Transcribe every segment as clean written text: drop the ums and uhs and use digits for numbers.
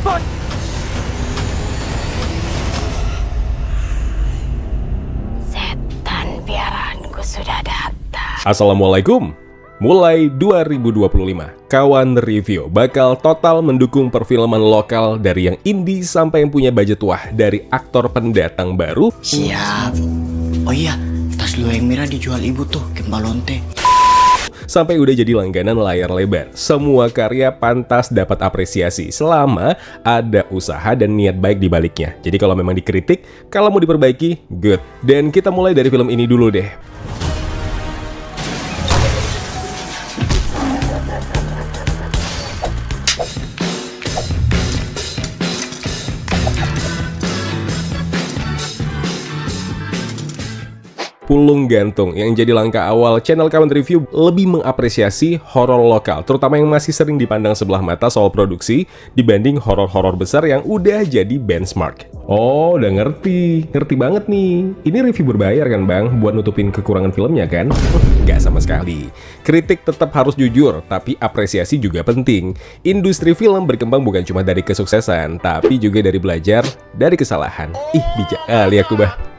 ampun! Setan piaraanku sudah datang. Assalamualaikum. Mulai 2025, Kawan Review bakal total mendukung perfilman lokal dari yang indie sampai yang punya budget wah, dari aktor pendatang baru. Siap. Oh iya, tas lu yang merah dijual ibu tuh, Kembalonte. Sampai udah jadi langganan layar lebar. Semua karya pantas dapat apresiasi selama ada usaha dan niat baik di baliknya. Jadi kalau memang dikritik, kalau mau diperbaiki, good. Dan kita mulai dari film ini dulu deh. Pulung Gantung yang jadi langkah awal channel Kawan Review lebih mengapresiasi horor lokal, terutama yang masih sering dipandang sebelah mata soal produksi dibanding horor-horor besar yang udah jadi benchmark. Oh, udah ngerti banget nih. Ini review berbayar kan bang, buat nutupin kekurangan filmnya kan? Gak sama sekali. Kritik tetap harus jujur, tapi apresiasi juga penting. Industri film berkembang bukan cuma dari kesuksesan, tapi juga dari belajar dari kesalahan. Ih, bijak kali aku bah.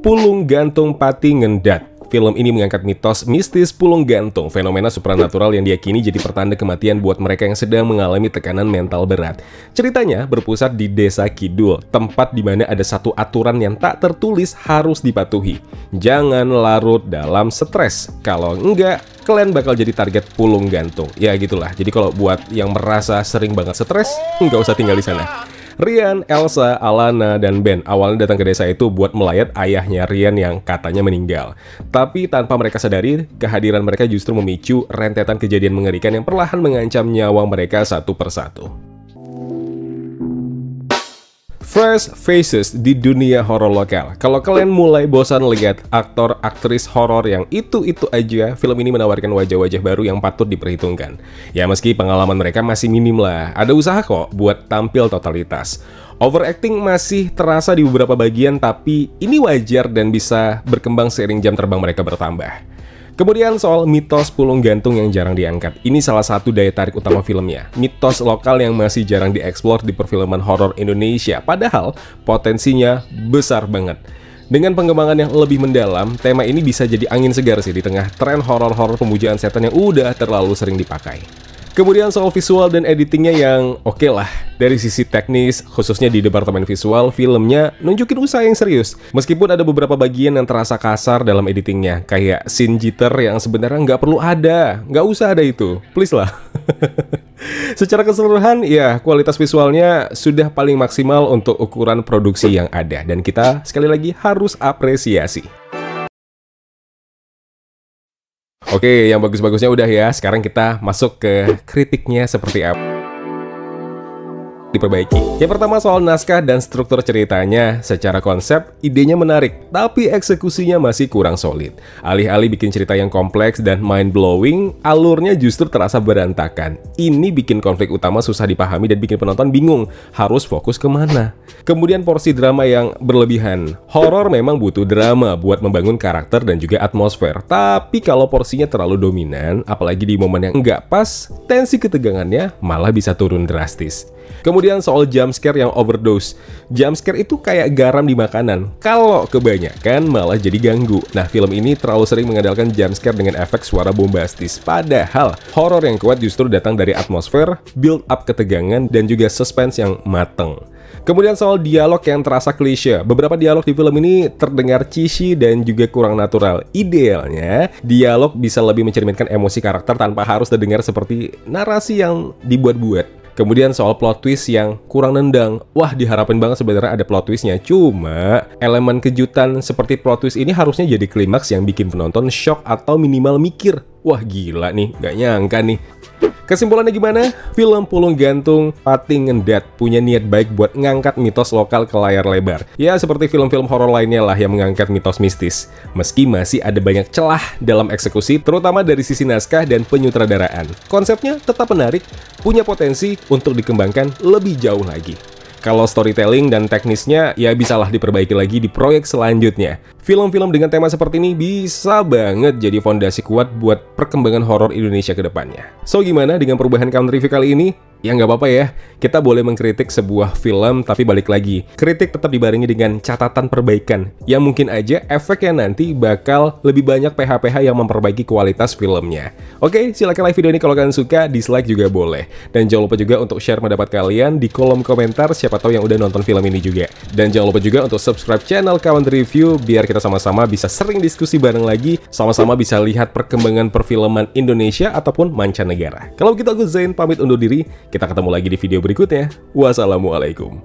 Pulung Gantung Pati Ngendat. Film ini mengangkat mitos mistis pulung gantung, fenomena supranatural yang diyakini jadi pertanda kematian buat mereka yang sedang mengalami tekanan mental berat. Ceritanya berpusat di Desa Kidul, tempat di mana ada satu aturan yang tak tertulis harus dipatuhi. Jangan larut dalam stres. Kalau enggak, kalian bakal jadi target pulung gantung. Ya gitulah. Jadi kalau buat yang merasa sering banget stres, nggak usah tinggal di sana. Rian, Elsa, Alana, dan Ben awalnya datang ke desa itu buat melayat ayahnya Rian yang katanya meninggal. Tapi tanpa mereka sadari, kehadiran mereka justru memicu rentetan kejadian mengerikan yang perlahan mengancam nyawa mereka satu persatu. Fresh faces di dunia horor lokal. Kalau kalian mulai bosan lihat aktor-aktris horor yang itu-itu aja, film ini menawarkan wajah-wajah baru yang patut diperhitungkan. Ya meski pengalaman mereka masih minim lah, ada usaha kok buat tampil totalitas. Overacting masih terasa di beberapa bagian, tapi ini wajar dan bisa berkembang seiring jam terbang mereka bertambah. Kemudian soal mitos pulung gantung yang jarang diangkat. Ini salah satu daya tarik utama filmnya. Mitos lokal yang masih jarang dieksplor di perfilman horor Indonesia. Padahal potensinya besar banget. Dengan pengembangan yang lebih mendalam, tema ini bisa jadi angin segar sih di tengah tren horor-horor pemujaan setan yang udah terlalu sering dipakai. Kemudian soal visual dan editingnya yang oke lah. Dari sisi teknis, khususnya di departemen visual, filmnya nunjukin usaha yang serius. Meskipun ada beberapa bagian yang terasa kasar dalam editingnya, kayak scene jitter yang sebenarnya nggak perlu ada. Nggak usah ada itu, please lah. Secara keseluruhan, ya kualitas visualnya sudah paling maksimal untuk ukuran produksi yang ada. Dan kita sekali lagi harus apresiasi. Oke, yang bagus-bagusnya udah ya. Sekarang kita masuk ke kritiknya seperti apa. Diperbaiki. Yang pertama soal naskah dan struktur ceritanya. Secara konsep, idenya menarik, tapi eksekusinya masih kurang solid. Alih-alih bikin cerita yang kompleks dan mind-blowing, alurnya justru terasa berantakan. Ini bikin konflik utama susah dipahami dan bikin penonton bingung harus fokus kemana. Kemudian porsi drama yang berlebihan. Horor memang butuh drama buat membangun karakter dan juga atmosfer. Tapi kalau porsinya terlalu dominan, apalagi di momen yang nggak pas, tensi ketegangannya malah bisa turun drastis. Kemudian soal jumpscare yang overdose. Jumpscare itu kayak garam di makanan. Kalau kebanyakan malah jadi ganggu. Nah, film ini terlalu sering mengandalkan jumpscare dengan efek suara bombastis. Padahal, horor yang kuat justru datang dari atmosfer, build up ketegangan, dan juga suspense yang mateng. Kemudian soal dialog yang terasa klise. Beberapa dialog di film ini terdengar cheesy dan juga kurang natural. Idealnya, dialog bisa lebih mencerminkan emosi karakter tanpa harus terdengar seperti narasi yang dibuat-buat. Kemudian soal plot twist yang kurang nendang. Wah, diharapin banget sebenarnya ada plot twistnya. Cuma, elemen kejutan seperti plot twist ini harusnya jadi klimaks yang bikin penonton shock atau minimal mikir. Wah, gila nih, gak nyangka nih. Kesimpulannya gimana? Film Pulung Gantung Pati Ngendat punya niat baik buat ngangkat mitos lokal ke layar lebar. Ya seperti film-film horor lainnya lah yang mengangkat mitos mistis. Meski masih ada banyak celah dalam eksekusi, terutama dari sisi naskah dan penyutradaraan. Konsepnya tetap menarik, punya potensi untuk dikembangkan lebih jauh lagi. Kalau storytelling dan teknisnya, ya bisalah diperbaiki lagi di proyek selanjutnya. Film-film dengan tema seperti ini bisa banget jadi fondasi kuat buat perkembangan horor Indonesia ke depannya. So, gimana dengan perubahan Kawan Review kali ini? Ya nggak apa-apa ya, kita boleh mengkritik sebuah film, tapi balik lagi, kritik tetap dibarengi dengan catatan perbaikan, yang mungkin aja efeknya nanti bakal lebih banyak PH-PH yang memperbaiki kualitas filmnya. Oke, silakan like video ini kalau kalian suka, dislike juga boleh. Dan jangan lupa juga untuk share pendapat kalian di kolom komentar, siapa tahu yang udah nonton film ini juga. Dan jangan lupa juga untuk subscribe channel Kawan Review, biar kita sama-sama bisa sering diskusi bareng lagi, sama-sama bisa lihat perkembangan perfilman Indonesia ataupun mancanegara. Kalau gitu aku Zain, pamit undur diri. Kita ketemu lagi di video berikutnya. Wassalamualaikum.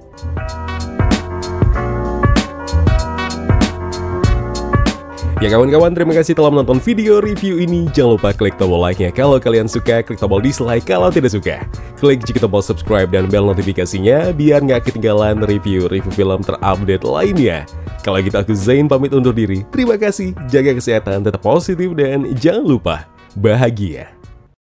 Ya kawan-kawan, terima kasih telah menonton video review ini. Jangan lupa klik tombol like-nya kalau kalian suka, klik tombol dislike kalau tidak suka. Klik juga tombol subscribe dan bel notifikasinya biar nggak ketinggalan review-review film terupdate lainnya. Kalau gitu aku Zain pamit undur diri. Terima kasih, jaga kesehatan, tetap positif, dan jangan lupa bahagia.